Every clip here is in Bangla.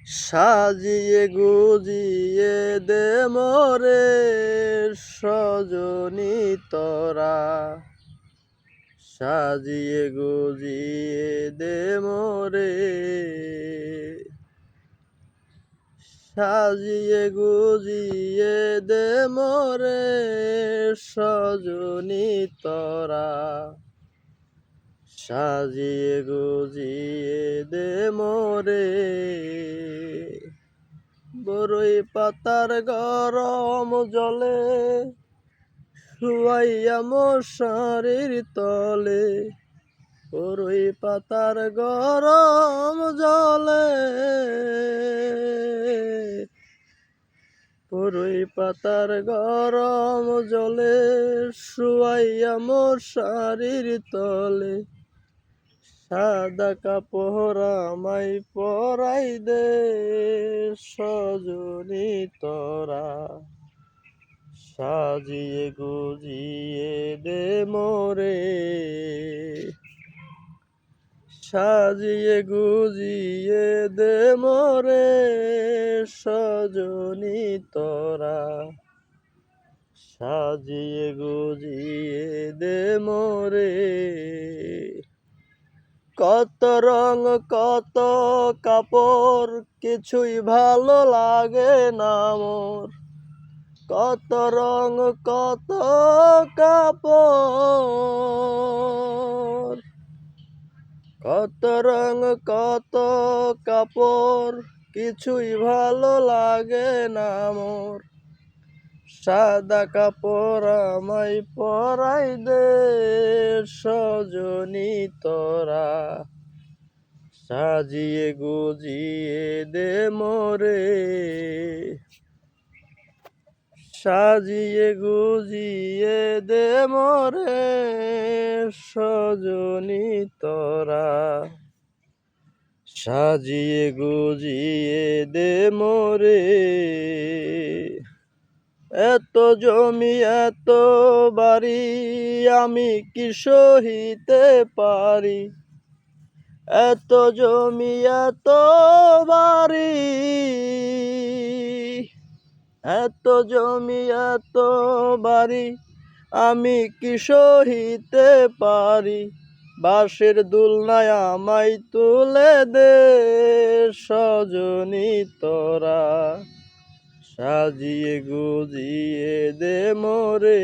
সাজিয়ে গুজিয়ে দে মোরে সজনী তোরা, সাজিয়ে গুজিয়ে দে মোরে, সাজিয়ে গুজিয়ে দে মোরে সজনী তোরা, সাজিয়ে গুজিয়ে দে মোরে। বরই পাতার গরম জলে শুয়াইয়া মশারির তলে, বরই পাতার গরম জলে, বরই পাতার গরম জলে শুয়াইয়া মশারির তলে, সাদা কাপড় আমায় পরাই দে সজনী তোরা, সাজিয়ে গুজিয়ে দে মোরে, সাজিয়ে গুজিয়ে দে মোরে সজনী তোরা, সাজিয়ে গুজিয়ে দে মোরে। কত রং কত কাপড় কিছুই ভালো লাগে না মোর, কত রং কত কাপড়, কত রং কত কাপড় কিছুই ভালো লাগে না মোর, সাদা কাপড় আমায় পরাই দে সজনী তোরা, সাজিয়ে গুজিয়ে দে মোরে, সাজিয়ে গুজিয়ে দে মোরে সজনী তোরা, সাজিয়ে গুজিয়ে দে মোরে। এত জমি এত বাড়ি আমি কি সহিতে পারি, এত জমি এত বাড়ি, এত জমি এত বাড়ি আমি কি সহিতে পারি, বাঁশের দোলনায় আমায় তুলে দে সজনী তোরা, সাজিয়ে গুজিয়ে দে মোরে,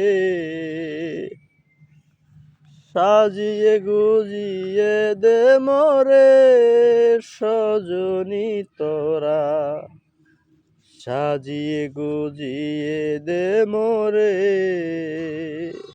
সাজিয়ে গুজিয়ে দে মোরে সজনী তোরা, সাজিয়ে গুজিয়ে দে মোরে।